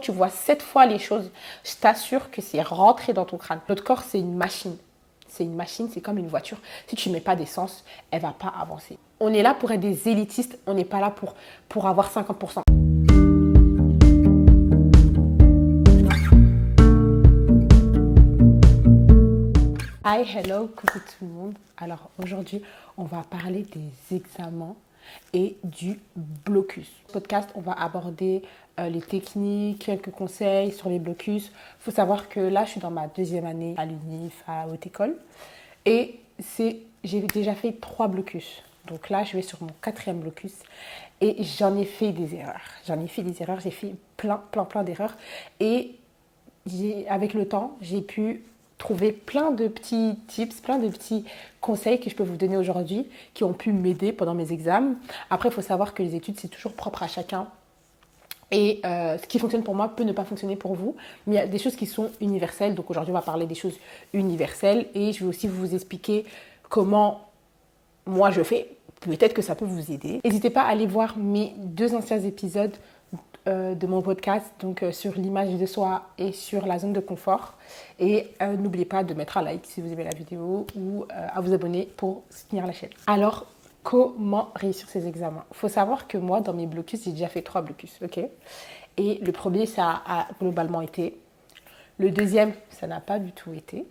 tu vois 7 fois les choses, je t'assure que c'est rentré dans ton crâne. Notre corps, c'est une machine. C'est une machine, c'est comme une voiture. Si tu ne mets pas d'essence, elle ne va pas avancer. On est là pour être des élitistes, on n'est pas là pour avoir 50%. Hi, hello, coucou tout le monde. Alors aujourd'hui, on va parler des examens et du blocus. Podcast, on va aborder les techniques, quelques conseils sur les blocus. Il faut savoir que là, je suis dans ma 2e année à l'UNIF, à haute école. Et j'ai déjà fait 3 blocus. Donc là, je vais sur mon 4e blocus. Et j'en ai fait des erreurs. J'ai fait plein d'erreurs. Et avec le temps, j'ai pu trouver plein de petits tips, plein de petits conseils que je peux vous donner aujourd'hui qui ont pu m'aider pendant mes examens. Après, il faut savoir que les études, c'est toujours propre à chacun. Et ce qui fonctionne pour moi peut ne pas fonctionner pour vous. Mais il y a des choses qui sont universelles. Donc aujourd'hui, on va parler des choses universelles. Et je vais aussi vous expliquer comment moi je fais. Peut-être que ça peut vous aider. N'hésitez pas à aller voir mes 2 anciens épisodes de mon podcast, donc sur l'image de soi et sur la zone de confort. Et n'oubliez pas de mettre un like si vous aimez la vidéo ou à vous abonner pour soutenir la chaîne. Alors, comment réussir ces examens? Il faut savoir que moi, dans mes blocus, j'ai déjà fait 3 blocus, ok? Et le premier, ça a globalement été. Le deuxième, ça n'a pas du tout été.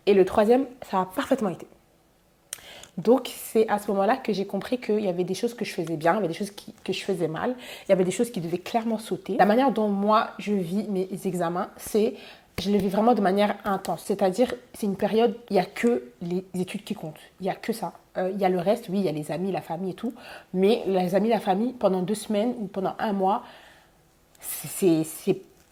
Et le troisième, ça a parfaitement été. Donc, c'est à ce moment-là que j'ai compris qu'il y avait des choses que je faisais bien, il y avait des choses que je faisais mal, il y avait des choses qui devaient clairement sauter. La manière dont moi, je vis mes examens, je les vis vraiment de manière intense. C'est-à-dire, c'est une période, il n'y a que les études qui comptent. Il n'y a que ça. Il y a le reste, oui, il y a les amis, la famille et tout. Mais les amis, la famille, pendant 2 semaines ou pendant 1 mois, c'est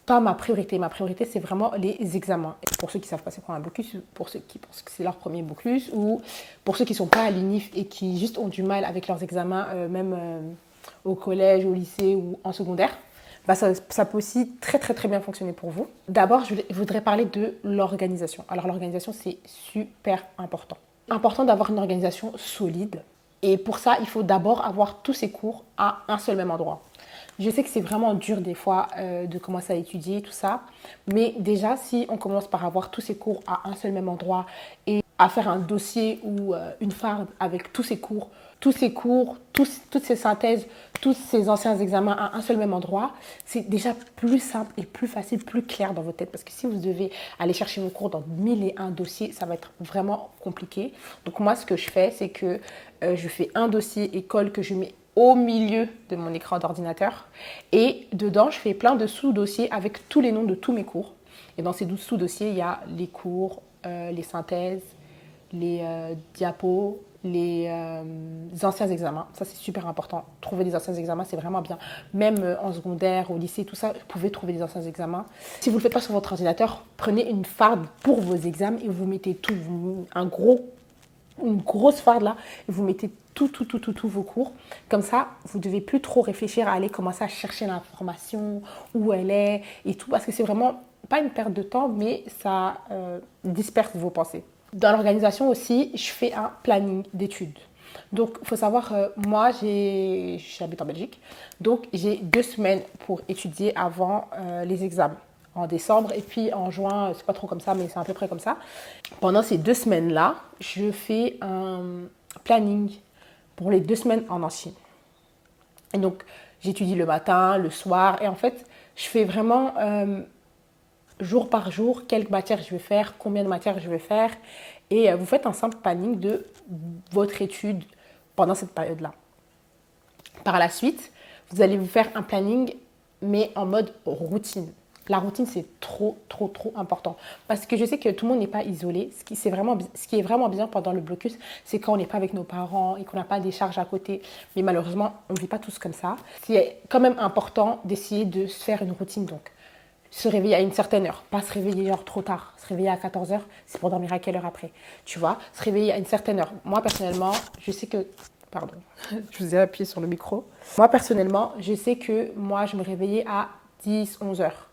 pas ma priorité. Ma priorité, c'est vraiment les examens. Pour ceux qui ne savent pas c'est quoi un blocus, pour ceux qui pensent que c'est leur premier blocus, ou pour ceux qui ne sont pas à l'UNIF et qui juste ont du mal avec leurs examens, même au collège, au lycée ou en secondaire, bah ça peut aussi très bien fonctionner pour vous. D'abord, je voudrais parler de l'organisation. Alors l'organisation, c'est super important. Important d'avoir une organisation solide. Et pour ça, il faut d'abord avoir tous ses cours à un seul même endroit. Je sais que c'est vraiment dur des fois de commencer à étudier tout ça, mais déjà si on commence par avoir tous ces cours à un seul même endroit et à faire un dossier ou une farde avec tous ces cours, toutes ces synthèses, tous ces anciens examens à un seul même endroit, c'est déjà plus simple et plus facile, plus clair dans votre tête. Parce que si vous devez aller chercher vos cours dans 1001 dossiers, ça va être vraiment compliqué. Donc moi, ce que je fais, c'est que je fais un dossier école que je mets au milieu de mon écran d'ordinateur. Et dedans, je fais plein de sous-dossiers avec tous les noms de tous mes cours. Et dans ces sous-dossiers, il y a les cours, les synthèses, les diapos, les anciens examens. Ça, c'est super important. Trouver des anciens examens, c'est vraiment bien. Même en secondaire, au lycée, tout ça, vous pouvez trouver des anciens examens. Si vous ne le faites pas sur votre ordinateur, prenez une farde pour vos examens et vous mettez tout. Une grosse farde là, et vous mettez tous vos cours. Comme ça, vous ne devez plus trop réfléchir à aller commencer à chercher l'information, où elle est et tout, parce que c'est vraiment pas une perte de temps, mais ça disperse vos pensées. Dans l'organisation aussi, je fais un planning d'études. Donc, il faut savoir, moi, j'habite en Belgique, donc j'ai 2 semaines pour étudier avant les examens. En décembre et puis en juin, c'est pas trop comme ça, mais c'est à peu près comme ça. Pendant ces 2 semaines-là, je fais un planning pour les 2 semaines en entier. Et donc, j'étudie le matin, le soir, et en fait, je fais vraiment jour par jour quelles matières je vais faire, combien de matières je vais faire, et vous faites un simple planning de votre étude pendant cette période-là. Par la suite, vous allez vous faire un planning, mais en mode routine. La routine, c'est trop important. Parce que je sais que tout le monde n'est pas isolé. Ce qui est vraiment bien pendant le blocus, c'est quand on n'est pas avec nos parents et qu'on n'a pas des charges à côté. Mais malheureusement, on ne vit pas tous comme ça. C'est quand même important d'essayer de se faire une routine. Donc, se réveiller à une certaine heure. Pas se réveiller trop tard. Se réveiller à 14h, c'est pour dormir à quelle heure après? Tu vois, se réveiller à une certaine heure. Moi, personnellement, je sais que... Pardon, je vous ai appuyé sur le micro. Moi, personnellement, je sais que moi, je me réveillais à 10-11 heures.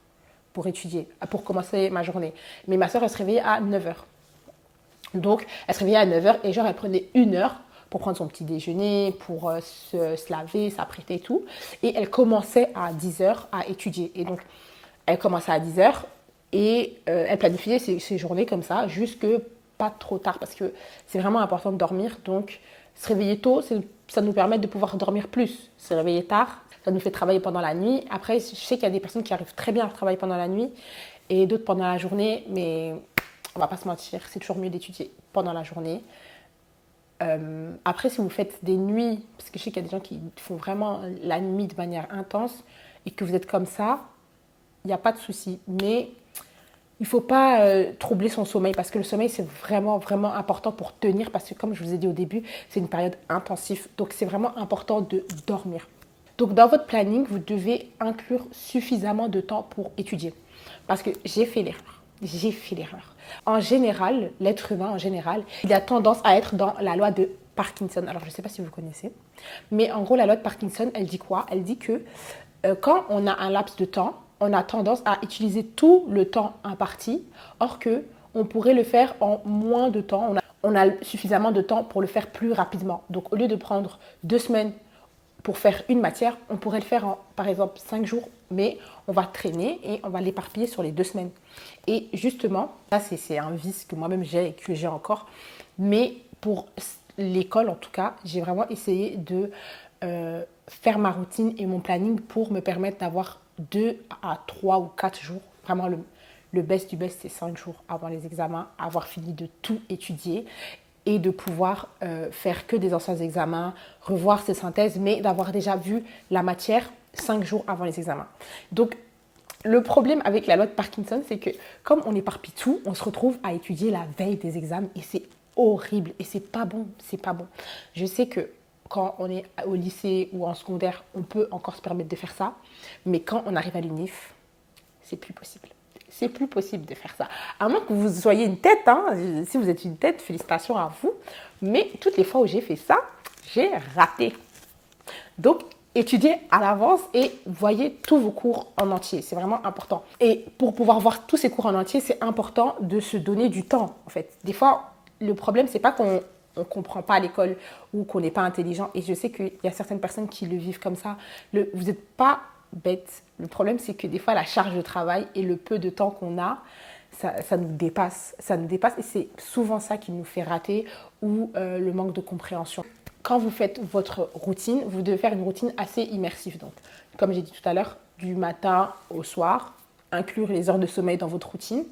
Pour étudier, pour commencer ma journée. Mais ma soeur, elle se réveillait à 9h. Donc, elle se réveillait à 9h et genre, elle prenait 1 heure pour prendre son petit déjeuner, pour se laver, s'apprêter et tout. Et elle commençait à 10h à étudier. Et donc, Elle commençait à 10h et elle planifiait ses journées comme ça, jusque pas trop tard parce que c'est vraiment important de dormir. Donc, se réveiller tôt, ça nous permet de pouvoir dormir plus. Se réveiller tard, ça nous fait travailler pendant la nuit. Après, je sais qu'il y a des personnes qui arrivent très bien à travailler pendant la nuit et d'autres pendant la journée, mais on va pas se mentir, c'est toujours mieux d'étudier pendant la journée. Après, si vous faites des nuits, parce que je sais qu'il y a des gens qui font vraiment la nuit de manière intense et que vous êtes comme ça, il n'y a pas de souci. Mais il ne faut pas troubler son sommeil parce que le sommeil, c'est vraiment, vraiment important pour tenir parce que comme je vous ai dit au début, c'est une période intensive. Donc, c'est vraiment important de dormir. Donc, dans votre planning, vous devez inclure suffisamment de temps pour étudier. Parce que j'ai fait l'erreur. En général, l'être humain, en général, il a tendance à être dans la loi de Parkinson. Alors, je ne sais pas si vous connaissez, mais en gros, la loi de Parkinson, elle dit quoi? Elle dit que quand on a un laps de temps, on a tendance à utiliser tout le temps imparti, or que on pourrait le faire en moins de temps. On a suffisamment de temps pour le faire plus rapidement. Donc, au lieu de prendre 2 semaines pour faire une matière, on pourrait le faire en, par exemple, 5 jours, mais on va traîner et on va l'éparpiller sur les 2 semaines. Et justement, ça c'est un vice que moi-même j'ai et que j'ai encore, mais pour l'école en tout cas, j'ai vraiment essayé de faire ma routine et mon planning pour me permettre d'avoir 2 à 3 ou 4 jours. Vraiment, le best du best, c'est 5 jours avant les examens, avoir fini de tout étudier et de pouvoir faire que des anciens examens, revoir ses synthèses, mais d'avoir déjà vu la matière 5 jours avant les examens. Donc, le problème avec la loi de Parkinson, c'est que comme on éparpille tout, on se retrouve à étudier la veille des examens et c'est horrible et c'est pas bon, c'est pas bon. Je sais que quand on est au lycée ou en secondaire, on peut encore se permettre de faire ça, mais quand on arrive à l'UNIF, c'est plus possible. C'est plus possible de faire ça. À moins que vous soyez une tête, hein. Si vous êtes une tête, félicitations à vous. Mais toutes les fois où j'ai fait ça, j'ai raté. Donc, étudiez à l'avance et voyez tous vos cours en entier. C'est vraiment important. Et pour pouvoir voir tous ces cours en entier, c'est important de se donner du temps, en fait. Des fois, le problème, c'est pas qu'on ne comprend pas à l'école ou qu'on n'est pas intelligent. Et je sais qu'il y a certaines personnes qui le vivent comme ça. Vous n'êtes pas bête. Le problème, c'est que des fois, la charge de travail et le peu de temps qu'on a, ça nous dépasse. Ça nous dépasse et c'est souvent ça qui nous fait rater ou le manque de compréhension. Quand vous faites votre routine, vous devez faire une routine assez immersive. Donc, comme j'ai dit tout à l'heure, du matin au soir, inclure les heures de sommeil dans votre routine,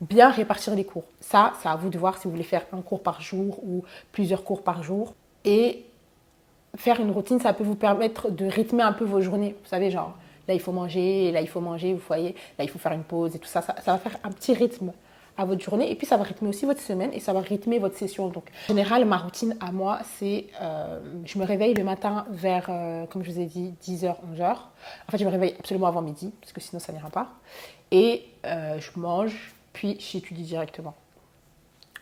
bien répartir les cours. Ça, c'est à vous de voir si vous voulez faire un cours par jour ou plusieurs cours par jour. Et faire une routine, ça peut vous permettre de rythmer un peu vos journées. Vous savez, genre, là, il faut manger, là, il faut manger, vous voyez, là, il faut faire une pause et tout ça. Ça va faire un petit rythme à votre journée. Et puis, ça va rythmer aussi votre semaine et ça va rythmer votre session. Donc, en général, ma routine à moi, c'est je me réveille le matin vers, comme je vous ai dit, 10h, 11h. En fait, je me réveille absolument avant midi parce que sinon, ça n'ira pas. Et je mange, puis j'étudie directement.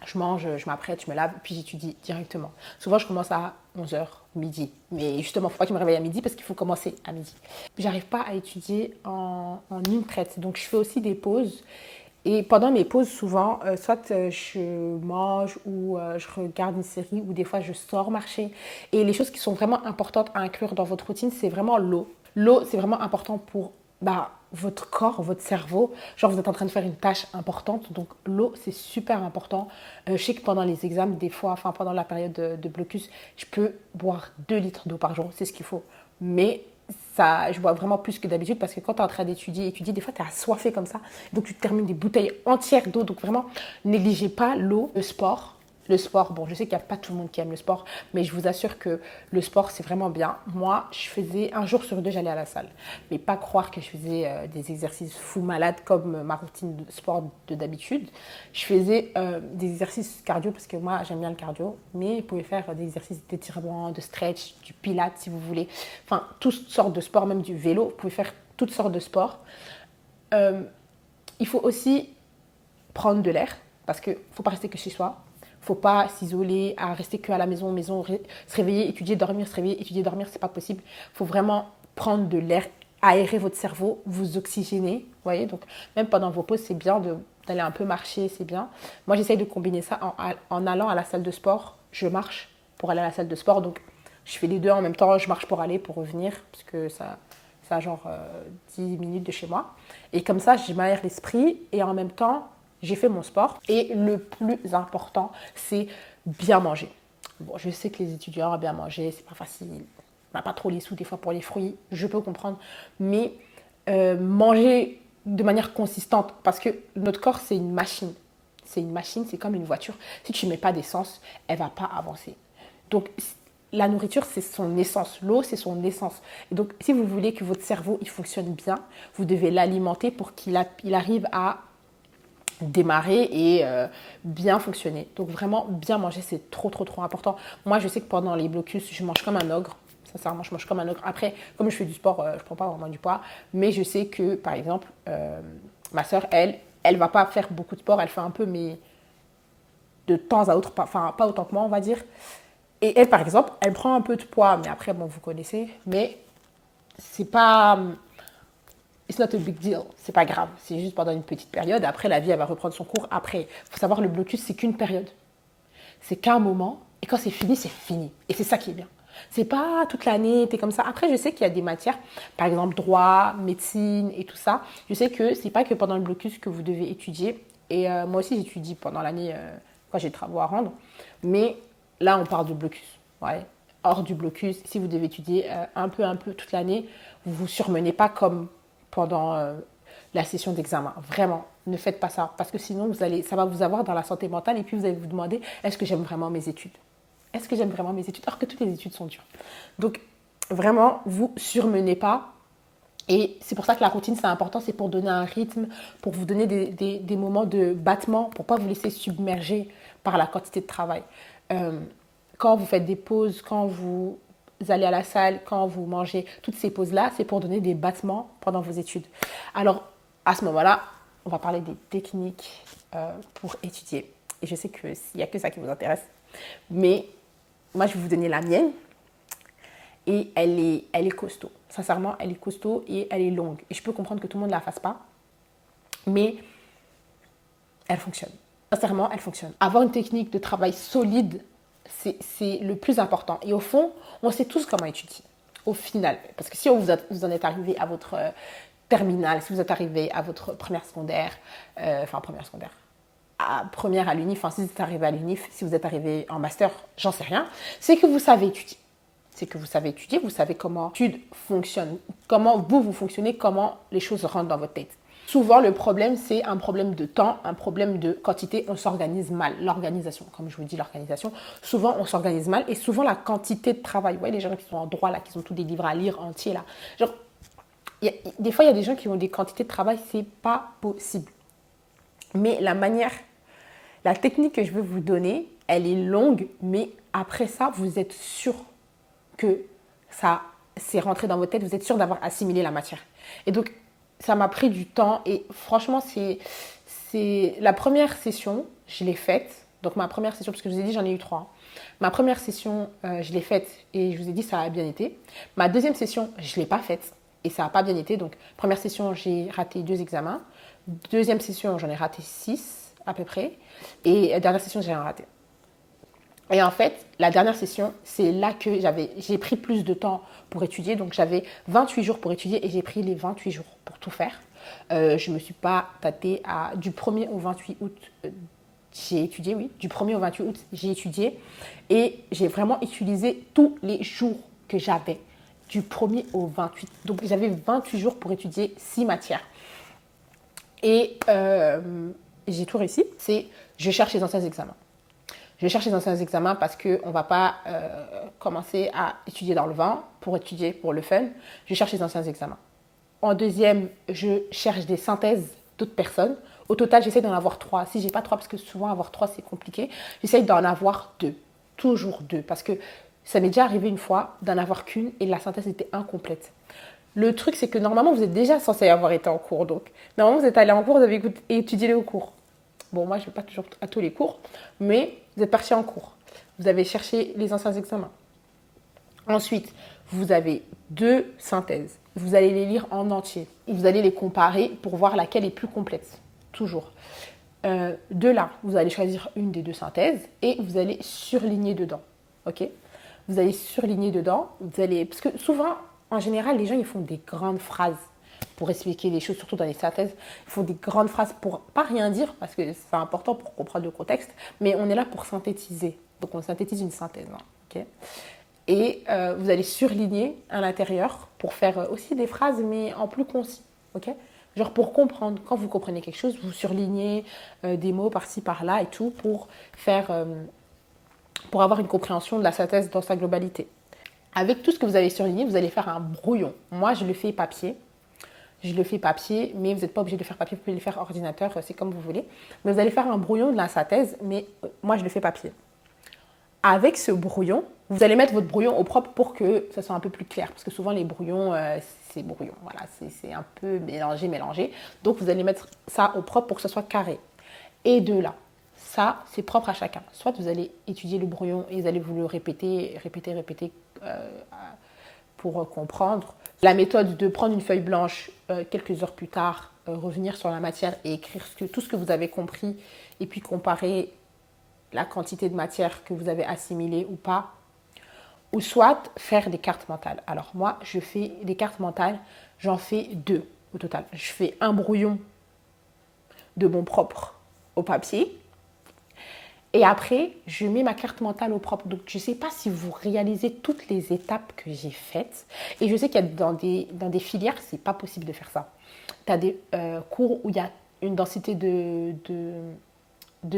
Je mange, je m'apprête, je me lave, puis j'étudie directement. Souvent, je commence à 11h, midi. Mais justement, il ne faut pas que je me réveille à midi parce qu'il faut commencer à midi. J'arrive pas à étudier en une traite. Donc, je fais aussi des pauses. Et pendant mes pauses, souvent, soit je mange ou je regarde une série ou des fois, je sors marcher. Et les choses qui sont vraiment importantes à inclure dans votre routine, c'est vraiment l'eau. L'eau, c'est vraiment important pour votre corps, votre cerveau. Genre, vous êtes en train de faire une tâche importante. Donc, l'eau, c'est super important. Je sais que pendant les examens, des fois, enfin, pendant la période de blocus, je peux boire 2 litres d'eau par jour. C'est ce qu'il faut. Mais ça, je bois vraiment plus que d'habitude parce que quand tu es en train d'étudier, des fois, tu es assoiffé comme ça. Donc, tu termines des bouteilles entières d'eau. Donc, vraiment, négligez pas l'eau, le sport. Le sport, bon, je sais qu'il n'y a pas tout le monde qui aime le sport, mais je vous assure que le sport, c'est vraiment bien. Moi, je faisais 1 jour sur 2, j'allais à la salle. Mais pas croire que je faisais des exercices fou malades comme ma routine de sport d'habitude. Je faisais des exercices cardio parce que moi, j'aime bien le cardio, mais vous pouvez faire des exercices d'étirement, de stretch, du pilates si vous voulez. Enfin, toutes sortes de sports, même du vélo. Vous pouvez faire toutes sortes de sports. Il faut aussi prendre de l'air parce qu'il ne faut pas rester que chez soi. Il ne faut pas s'isoler, à rester qu'à la maison, se réveiller, étudier, dormir, se réveiller, étudier, dormir, c'est pas possible. Il faut vraiment prendre de l'air, aérer votre cerveau, vous oxygéner, vous voyez. Donc, même pendant vos pauses, c'est bien d'aller un peu marcher, c'est bien. Moi, j'essaye de combiner ça en allant à la salle de sport. Je marche pour aller à la salle de sport, donc je fais les deux en même temps. Je marche pour aller, pour revenir, parce que ça C'est à genre 10 minutes de chez moi. Et comme ça, je m'aère l'esprit et en même temps, j'ai fait mon sport. Et le plus important, c'est bien manger. Bon, je sais que les étudiants, bien manger, c'est pas facile. On n'a pas trop les sous des fois pour les fruits, je peux comprendre. Mais manger de manière consistante, parce que notre corps, c'est une machine. C'est une machine, c'est comme une voiture. Si tu ne mets pas d'essence, elle ne va pas avancer. Donc, la nourriture, c'est son essence. L'eau, c'est son essence. Et donc, si vous voulez que votre cerveau il fonctionne bien, vous devez l'alimenter pour qu'il arrive à démarrer et bien fonctionner. Donc, vraiment, bien manger, c'est trop, trop, trop important. Moi, je sais que pendant les blocus, je mange comme un ogre. Sincèrement, je mange comme un ogre. Après, comme je fais du sport, je ne prends pas vraiment du poids. Mais je sais que, par exemple, ma soeur, elle va pas faire beaucoup de sport. Elle fait un peu, mais de temps à autre, pas autant que moi, on va dire. Et elle, par exemple, elle prend un peu de poids. Mais après, bon, vous connaissez. Mais c'est pas... It's not a big deal. C'est pas grave. C'est juste pendant une petite période. Après, la vie, elle va reprendre son cours. Après, il faut savoir, le blocus, c'est qu'une période. C'est qu'un moment. Et quand c'est fini, c'est fini. Et c'est ça qui est bien. C'est pas toute l'année, t'es comme ça. Après, je sais qu'il y a des matières, par exemple droit, médecine et tout ça. Je sais que c'est pas que pendant le blocus que vous devez étudier. Et moi aussi, j'étudie pendant l'année quand j'ai des travaux à rendre. Mais là, on parle de blocus. Ouais. Hors du blocus, si vous devez étudier un peu toute l'année, vous vous surmenez pas comme pendant la session d'examen. Vraiment, ne faites pas ça. Parce que sinon, ça va vous avoir dans la santé mentale et puis vous allez vous demander, est-ce que j'aime vraiment mes études ? Est-ce que j'aime vraiment mes études? Alors que toutes les études sont dures. Donc, vraiment, vous surmenez pas. Et c'est pour ça que la routine, c'est important. C'est pour donner un rythme, pour vous donner des moments de battement, pour ne pas vous laisser submerger par la quantité de travail. Quand vous faites des pauses, quand vous allez à la salle, quand vous mangez, toutes ces pauses-là, c'est pour donner des battements pendant vos études. Alors, à ce moment-là, on va parler des techniques pour étudier. Et je sais qu'il n'y a que ça qui vous intéresse. Mais moi, je vais vous donner la mienne. Et elle est costaud. Sincèrement, elle est costaud et elle est longue. Et je peux comprendre que tout le monde ne la fasse pas. Mais elle fonctionne. Sincèrement, elle fonctionne. Avoir une technique de travail solide, c'est le plus important. Et au fond, on sait tous comment étudier. Au final. Parce que si vous en êtes arrivé à votre terminale, si vous êtes arrivé à votre première secondaire, première à l'UNIF, si vous êtes arrivé à l'UNIF, si vous êtes arrivé en master, j'en sais rien, c'est que vous savez étudier. C'est que vous savez étudier, vous savez comment l'étude fonctionne, comment vous fonctionnez, comment les choses rentrent dans votre tête. Souvent, le problème, c'est un problème de temps, un problème de quantité. On s'organise mal. L'organisation, comme je vous dis, l'organisation. Souvent, on s'organise mal et souvent, la quantité de travail. Vous voyez, les gens qui sont en droit, là, qui ont tous des livres à lire entiers, là. Genre, des fois, il y a des gens qui ont des quantités de travail, c'est pas possible. Mais la technique que je veux vous donner, elle est longue, mais après ça, vous êtes sûr que ça s'est rentré dans votre tête, vous êtes sûr d'avoir assimilé la matière. Et donc, ça m'a pris du temps et franchement, c'est la première session, je l'ai faite. Donc, ma première session, parce que je vous ai dit, j'en ai eu 3. Ma première session, je l'ai faite et je vous ai dit, ça a bien été. Ma deuxième session, je ne l'ai pas faite et ça n'a pas bien été. Donc, première session, j'ai raté 2 examens. Deuxième session, j'en ai raté 6 à peu près. Et dernière session, j'ai rien raté. Et en fait, la dernière session, c'est là que j'ai pris plus de temps pour étudier. Donc, j'avais 28 jours pour étudier et j'ai pris les 28 jours pour tout faire. Je ne me suis pas tâtée du 1er au 28 août. J'ai étudié, oui. Du 1er au 28 août, j'ai étudié. Et j'ai vraiment utilisé tous les jours que j'avais. Du 1er au 28. Donc, j'avais 28 jours pour étudier 6 matières. Et j'ai tout réussi. Je cherche les anciens examens. Je cherche les anciens examens parce qu'on ne va pas commencer à étudier dans le vent pour étudier pour le fun. Je cherche les anciens examens. En deuxième, je cherche des synthèses d'autres personnes. Au total, j'essaie d'en avoir 3. Si je n'ai pas 3, parce que souvent avoir 3, c'est compliqué, j'essaie d'en avoir 2. Toujours 2. Parce que ça m'est déjà arrivé une fois d'en avoir qu'une et la synthèse était incomplète. Le truc, c'est que normalement, vous êtes déjà censé avoir été en cours. Donc, normalement, vous êtes allé en cours, vous avez étudié le cours. Bon, moi, je ne vais pas toujours à tous les cours, mais vous êtes parti en cours. Vous avez cherché les anciens examens. Ensuite, vous avez 2 synthèses. Vous allez les lire en entier. Vous allez les comparer pour voir laquelle est plus complète. Toujours. De là, vous allez choisir une des 2 synthèses et vous allez surligner dedans. Ok ? Vous allez surligner dedans. Parce que souvent, en général, les gens, ils font des grandes phrases pour expliquer les choses, surtout dans les synthèses. Ils font des grandes phrases pour pas rien dire, parce que c'est important pour comprendre le contexte, mais on est là pour synthétiser. Donc, on synthétise une synthèse. Hein, okay, et vous allez surligner à l'intérieur pour faire aussi des phrases, mais en plus concis. Okay, genre pour comprendre. Quand vous comprenez quelque chose, vous surlignez des mots par-ci, par-là et tout pour pour avoir une compréhension de la synthèse dans sa globalité. Avec tout ce que vous avez surligné, vous allez faire un brouillon. Moi, je le fais papier. Je le fais papier, mais vous n'êtes pas obligé de le faire papier, vous pouvez le faire ordinateur, c'est comme vous voulez. Mais vous allez faire un brouillon de la synthèse, mais moi, je le fais papier. Avec ce brouillon, vous allez mettre votre brouillon au propre pour que ça soit un peu plus clair. Parce que souvent, les brouillons, c'est brouillon. Voilà, c'est un peu mélangé. Donc, vous allez mettre ça au propre pour que ça soit carré. Et de là, ça, c'est propre à chacun. Soit vous allez étudier le brouillon et vous allez vous le répéter pour comprendre. La méthode de prendre une feuille blanche quelques heures plus tard, revenir sur la matière et écrire tout ce que vous avez compris et puis comparer la quantité de matière que vous avez assimilée ou pas. Ou soit faire des cartes mentales. Alors moi, je fais des cartes mentales, j'en fais 2 au total. Je fais un brouillon de mon propre au papier. Et après, je mets ma carte mentale au propre. Donc, je ne sais pas si vous réalisez toutes les étapes que j'ai faites. Et je sais qu'il y a dans des filières, ce n'est pas possible de faire ça. Tu as des cours où il y a une densité de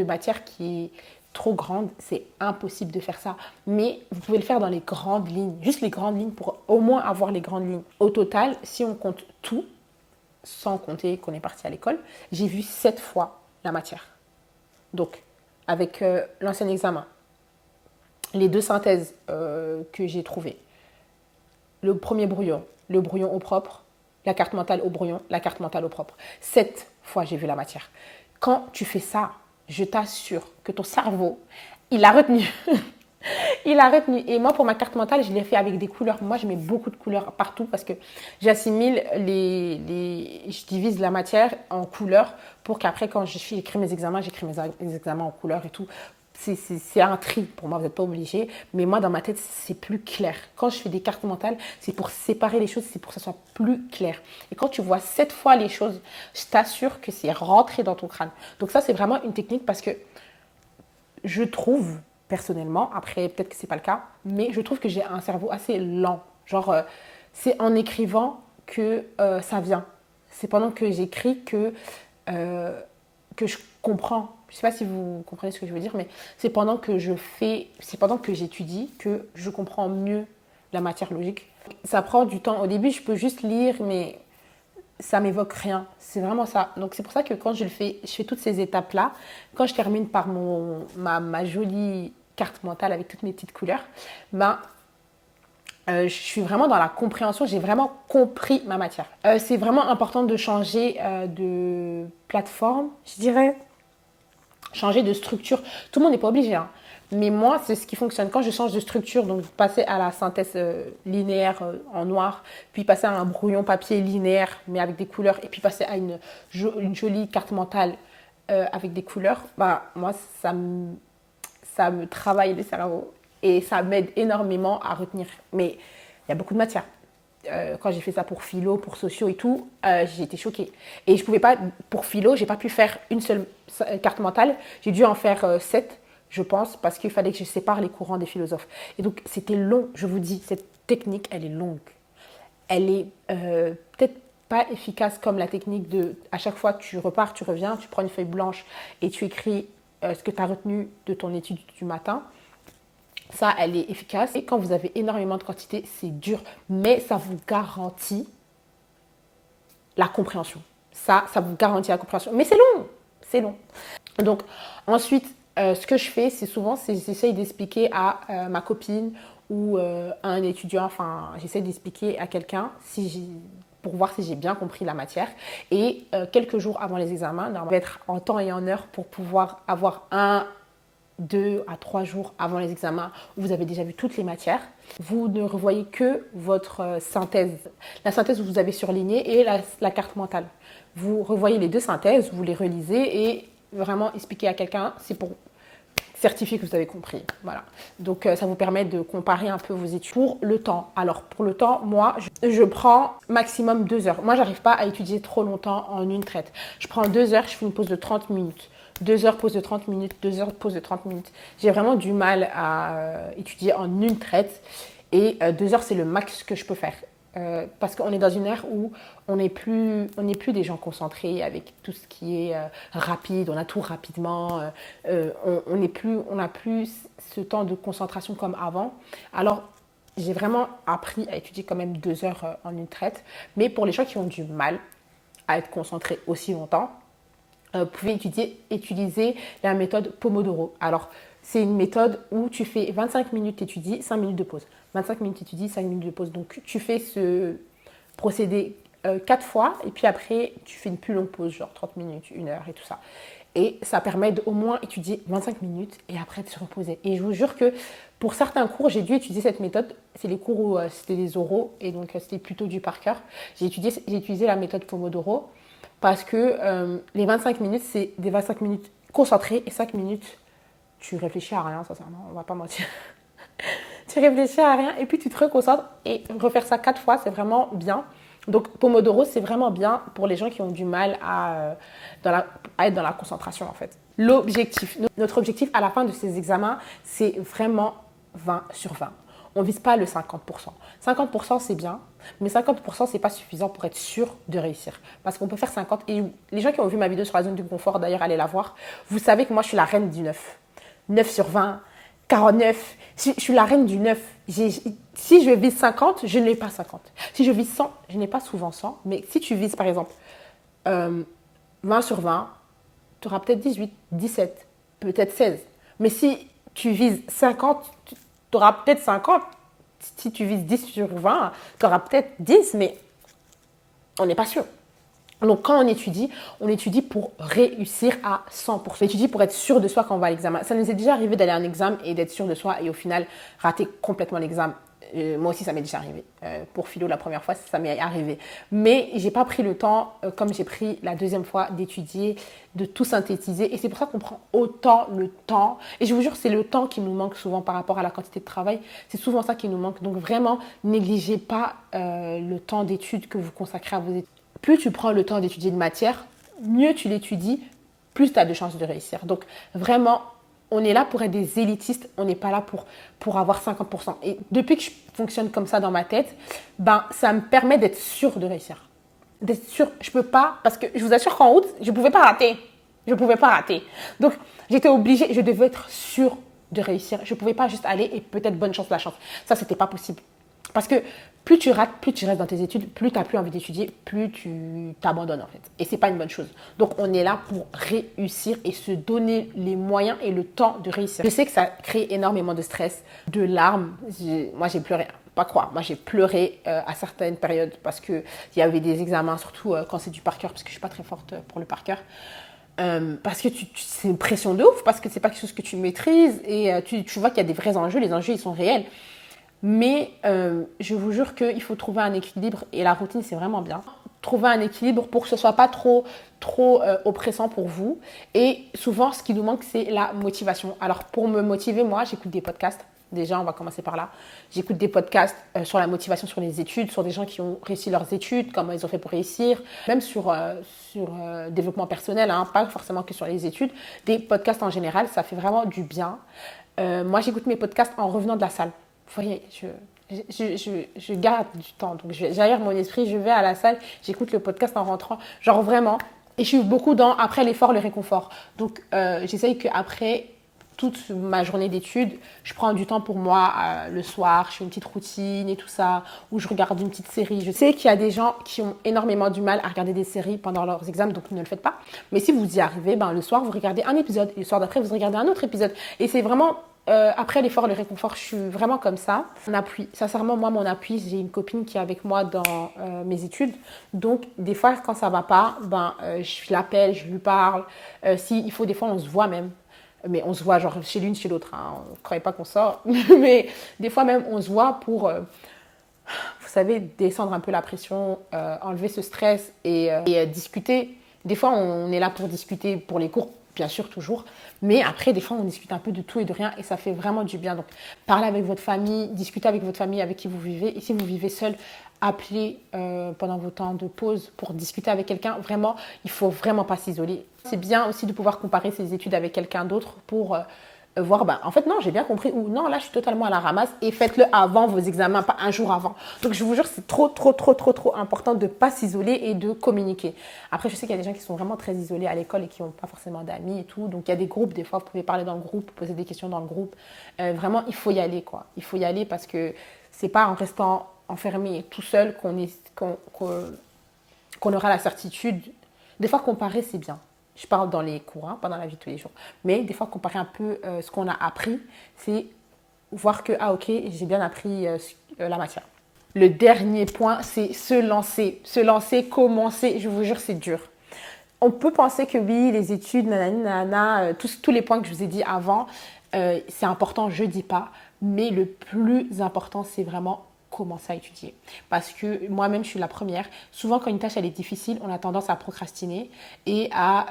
matière qui est trop grande. C'est impossible de faire ça. Mais vous pouvez le faire dans les grandes lignes. Juste les grandes lignes pour au moins avoir les grandes lignes. Au total, si on compte tout, sans compter qu'on est parti à l'école, j'ai vu 7 fois la matière. Donc, avec l'ancien examen, les 2 synthèses que j'ai trouvées, le premier brouillon, le brouillon au propre, la carte mentale au brouillon, la carte mentale au propre. 7 fois j'ai vu la matière. Quand tu fais ça, je t'assure que ton cerveau, il a retenu. Il a retenu. Et moi, pour ma carte mentale, je l'ai fait avec des couleurs. Moi, je mets beaucoup de couleurs partout parce que j'assimile je divise la matière en couleurs pour qu'après, quand j'écris mes examens, j'écris mes examens en couleurs et tout. C'est un tri. Pour moi, vous n'êtes pas obligé. Mais moi, dans ma tête, c'est plus clair. Quand je fais des cartes mentales, c'est pour séparer les choses, c'est pour que ça soit plus clair. Et quand tu vois 7 fois les choses, je t'assure que c'est rentré dans ton crâne. Donc ça, c'est vraiment une technique parce que je trouve personnellement, après peut-être que c'est pas le cas, mais je trouve que j'ai un cerveau assez lent. Genre, c'est en écrivant que ça vient. C'est pendant que j'écris que je comprends. Je sais pas si vous comprenez ce que je veux dire, mais c'est pendant que j'étudie que je comprends mieux la matière logique. Ça prend du temps. Au début, je peux juste lire, mais ça m'évoque rien. C'est vraiment ça. Donc, c'est pour ça que quand je fais toutes ces étapes-là. Quand je termine par ma jolie carte mentale avec toutes mes petites couleurs, je suis vraiment dans la compréhension. J'ai vraiment compris ma matière. C'est vraiment important de changer de plateforme, je dirais. Changer de structure. Tout le monde n'est pas obligé, hein. Mais moi, c'est ce qui fonctionne. Quand je change de structure, donc passer à la synthèse linéaire en noir, puis passer à un brouillon papier linéaire, mais avec des couleurs, et puis passer à une jolie carte mentale avec des couleurs, moi, ça me travaille le cerveau et ça m'aide énormément à retenir. Mais il y a beaucoup de matière. Quand j'ai fait ça pour philo, pour sociaux et tout, j'ai été choquée. Et je pouvais pas, pour philo, j'ai pas pu faire une seule carte mentale. J'ai dû en faire 7. Je pense, parce qu'il fallait que je sépare les courants des philosophes. Et donc, c'était long, je vous dis, cette technique, elle est longue. Elle est peut-être pas efficace comme la technique de, à chaque fois, tu repars, tu reviens, tu prends une feuille blanche et tu écris ce que tu as retenu de ton étude du matin. Ça, elle est efficace. Et quand vous avez énormément de quantité, c'est dur, mais ça vous garantit la compréhension. Ça vous garantit la compréhension. Mais c'est long. Donc, ensuite, ce que je fais, c'est j'essaye d'expliquer à ma copine ou à un étudiant, j'essaie d'expliquer à quelqu'un pour voir si j'ai bien compris la matière. Et quelques jours avant les examens, normalement, je vais être en temps et en heure pour pouvoir avoir 2 à 3 jours avant les examens où vous avez déjà vu toutes les matières. Vous ne revoyez que votre synthèse, la synthèse que vous avez surlignée et la carte mentale. Vous revoyez les 2 synthèses, vous les relisez et vraiment expliquer à quelqu'un, certifier que vous avez compris. Voilà. Donc, ça vous permet de comparer un peu vos études. Pour le temps, alors pour le temps, moi, je prends maximum 2 heures. Moi, j'arrive pas à étudier trop longtemps en une traite. Je prends 2 heures, je fais une pause de 30 minutes. 2 heures, pause de 30 minutes, 2 heures, pause de 30 minutes. J'ai vraiment du mal à étudier en une traite. Et 2 heures, c'est le max que je peux faire. Parce qu'on est dans une ère où on n'est plus des gens concentrés avec tout ce qui est rapide, on a tout rapidement, on n'a plus ce temps de concentration comme avant. Alors, j'ai vraiment appris à étudier quand même 2 heures en une traite, mais pour les gens qui ont du mal à être concentrés aussi longtemps, vous pouvez utiliser la méthode Pomodoro. Alors, c'est une méthode où tu fais 25 minutes d'études, 5 minutes de pause. 25 minutes d'études, 5 minutes de pause. Donc, tu fais ce procédé 4 fois et puis après, tu fais une plus longue pause, genre 30 minutes, 1 heure et tout ça. Et ça permet d'au moins étudier 25 minutes et après de se reposer. Et je vous jure que pour certains cours, j'ai dû utiliser cette méthode. C'est les cours où c'était des oraux et donc c'était plutôt du par cœur. J'ai utilisé la méthode Pomodoro parce que les 25 minutes, c'est des 25 minutes concentrées et 5 minutes, tu réfléchis à rien, sincèrement, on va pas mentir. Tu réfléchis à rien et puis tu te reconcentres et refaire ça 4 fois, c'est vraiment bien. Donc Pomodoro, c'est vraiment bien pour les gens qui ont du mal à être dans la concentration en fait. L'objectif, notre objectif à la fin de ces examens, c'est vraiment 20 sur 20. On ne vise pas le 50%. 50% c'est bien, mais 50% c'est pas suffisant pour être sûr de réussir. Parce qu'on peut faire 50 et les gens qui ont vu ma vidéo sur la zone du confort, d'ailleurs allez la voir, vous savez que moi je suis la reine du 9. 9 sur 20, 49, je suis la reine du 9. Si je vise 50, je n'ai pas 50. Si je vise 100, je n'ai pas souvent 100. Mais si tu vises par exemple 20 sur 20, tu auras peut-être 18, 17, peut-être 16. Mais si tu vises 50, tu auras peut-être 50. Si tu vises 10 sur 20, tu auras peut-être 10, mais on n'est pas sûr. Donc, quand on étudie pour réussir à 100%. On étudie pour être sûr de soi quand on va à l'examen. Ça nous est déjà arrivé d'aller à un examen et d'être sûr de soi et au final, rater complètement l'examen. Moi aussi, ça m'est déjà arrivé. Pour philo, la première fois, ça m'est arrivé. Mais je n'ai pas pris le temps, comme j'ai pris la deuxième fois, d'étudier, de tout synthétiser. Et c'est pour ça qu'on prend autant le temps. Et je vous jure, c'est le temps qui nous manque souvent par rapport à la quantité de travail. C'est souvent ça qui nous manque. Donc, vraiment, négligez pas le temps d'étude que vous consacrez à vos études. Plus tu prends le temps d'étudier une matière, mieux tu l'étudies, plus tu as de chances de réussir. Donc vraiment, on est là pour être des élitistes, on n'est pas là pour avoir 50%. Et depuis que je fonctionne comme ça dans ma tête, ça me permet d'être sûre de réussir. D'être sûre, je peux pas, parce que je vous assure qu'en août, je ne pouvais pas rater. Je ne pouvais pas rater. Donc j'étais obligée, je devais être sûre de réussir. Je ne pouvais pas juste aller et peut-être bonne chance, la chance. Ça, c'était pas possible. Parce que plus tu rates, plus tu restes dans tes études, plus tu n'as plus envie d'étudier, plus tu t'abandonnes en fait. Et ce n'est pas une bonne chose. Donc on est là pour réussir et se donner les moyens et le temps de réussir. Je sais que ça crée énormément de stress, de larmes. Moi j'ai pleuré, pas croire. Moi j'ai pleuré à certaines périodes parce qu'il y avait des examens, surtout quand c'est du par cœur, parce que je ne suis pas très forte pour le par cœur. Parce que c'est une pression de ouf, parce que ce n'est pas quelque chose que tu maîtrises et tu vois qu'il y a des vrais enjeux, les enjeux ils sont réels. Mais je vous jure qu'il faut trouver un équilibre et la routine, c'est vraiment bien. Trouver un équilibre pour que ce ne soit pas trop oppressant pour vous. Et souvent, ce qui nous manque, c'est la motivation. Alors, pour me motiver, moi, j'écoute des podcasts. Déjà, on va commencer par là. J'écoute des podcasts sur la motivation sur les études, sur des gens qui ont réussi leurs études, comment ils ont fait pour réussir, même sur développement personnel, hein, pas forcément que sur les études. Des podcasts en général, ça fait vraiment du bien. Moi, j'écoute mes podcasts en revenant de la salle. Vous voyez, je garde du temps. Donc, j'aère mon esprit, je vais à la salle, j'écoute le podcast en rentrant. Genre vraiment, et je suis beaucoup dans après l'effort, le réconfort. Donc, j'essaye qu'après toute ma journée d'études, je prends du temps pour moi le soir, je fais une petite routine et tout ça, ou je regarde une petite série. Je sais qu'il y a des gens qui ont énormément du mal à regarder des séries pendant leurs examens, donc ne le faites pas. Mais si vous y arrivez, le soir, vous regardez un épisode, et le soir d'après, vous regardez un autre épisode. Et c'est vraiment... après l'effort, le réconfort, je suis vraiment comme ça. Mon appui, sincèrement, moi, mon appui, j'ai une copine qui est avec moi dans mes études. Donc, des fois, quand ça va pas, je l'appelle, je lui parle. S'il faut, des fois, on se voit même. Mais on se voit genre chez l'une, chez l'autre. Hein. On ne croyait pas qu'on sort. Mais des fois, même, on se voit pour, vous savez, descendre un peu la pression, enlever ce stress et discuter. Des fois, on est là pour discuter pour les cours. bien sûr, toujours. Mais après, des fois, on discute un peu de tout et de rien et ça fait vraiment du bien. Donc, parlez avec votre famille, discutez avec votre famille avec qui vous vivez. Et si vous vivez seul, appelez pendant vos temps de pause pour discuter avec quelqu'un. Vraiment, il ne faut vraiment pas s'isoler. C'est bien aussi de pouvoir comparer ses études avec quelqu'un d'autre pour voir, en fait, non, j'ai bien compris, ou non, là, je suis totalement à la ramasse, et faites-le avant vos examens, pas un jour avant. Donc, je vous jure, c'est trop important de ne pas s'isoler et de communiquer. Après, je sais qu'il y a des gens qui sont vraiment très isolés à l'école et qui n'ont pas forcément d'amis et tout. Donc, il y a des groupes, des fois, vous pouvez parler dans le groupe, poser des questions dans le groupe. Vraiment, il faut y aller, quoi. Il faut y aller parce que c'est pas en restant enfermé tout seul qu'on aura la certitude. Des fois, comparer, c'est bien. Je parle dans les cours, pas dans la vie de tous les jours. Mais des fois, comparer un peu ce qu'on a appris, c'est voir que, ok, j'ai bien appris la matière. Le dernier point, c'est se lancer. Se lancer, commencer, je vous jure, c'est dur. On peut penser que oui, les études, tous les points que je vous ai dit avant, c'est important, je ne dis pas. Mais le plus important, c'est vraiment commencer à étudier. Parce que moi-même, je suis la première. Souvent, quand une tâche elle est difficile, on a tendance à procrastiner et à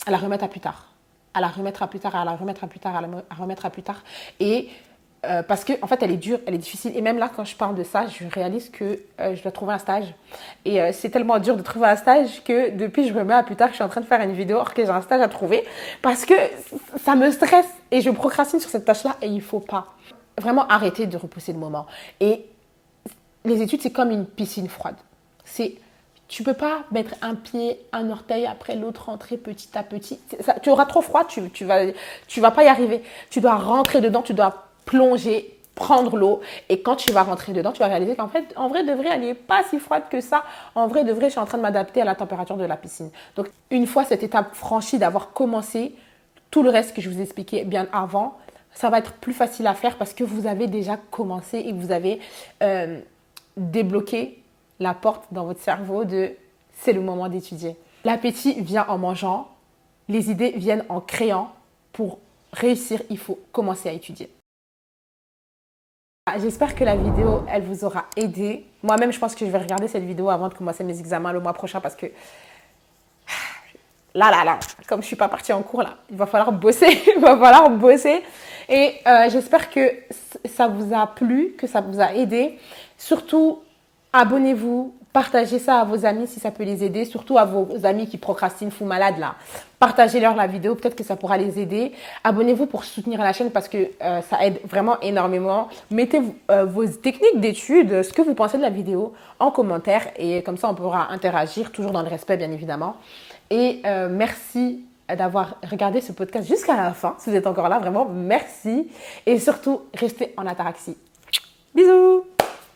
la remettre à plus tard. À la remettre à plus tard, à la remettre à plus tard, à la remettre à plus tard. Et parce qu'en fait, elle est dure, elle est difficile. Et même là, quand je parle de ça, je réalise que je dois trouver un stage. Et c'est tellement dur de trouver un stage que depuis, je me mets à plus tard, je suis en train de faire une vidéo alors que j'ai un stage à trouver. Parce que ça me stresse et je procrastine sur cette tâche-là et il ne faut pas. Vraiment arrêter de repousser le moment. Et les études, c'est comme une piscine froide. Tu ne peux pas mettre un pied, un orteil après l'autre, rentrer petit à petit. Tu auras trop froid, tu vas pas y arriver. Tu dois rentrer dedans, tu dois plonger, prendre l'eau. Et quand tu vas rentrer dedans, tu vas réaliser qu'en fait, en vrai de vrai, elle n'est pas si froide que ça. En vrai de vrai, je suis en train de m'adapter à la température de la piscine. Donc, une fois cette étape franchie d'avoir commencé, tout le reste que je vous ai expliqué bien avant, ça va être plus facile à faire parce que vous avez déjà commencé et vous avez débloqué la porte dans votre cerveau de c'est le moment d'étudier. L'appétit vient en mangeant, les idées viennent en créant. Pour réussir, il faut commencer à étudier. J'espère que la vidéo, elle vous aura aidé. Moi-même, je pense que je vais regarder cette vidéo avant de commencer mes examens le mois prochain parce que là, comme je ne suis pas partie en cours, là, il va falloir bosser. Il va falloir bosser. Et j'espère que ça vous a plu, que ça vous a aidé. Surtout, abonnez-vous, partagez ça à vos amis si ça peut les aider. Surtout à vos amis qui procrastinent, fous malades là. Partagez-leur la vidéo, peut-être que ça pourra les aider. Abonnez-vous pour soutenir la chaîne parce que ça aide vraiment énormément. Mettez vos techniques d'études, ce que vous pensez de la vidéo en commentaire. Et comme ça, on pourra interagir, toujours dans le respect bien évidemment. Et merci d'avoir regardé ce podcast jusqu'à la fin. Si vous êtes encore là, vraiment, merci. Et surtout, restez en ataraxie. Bisous!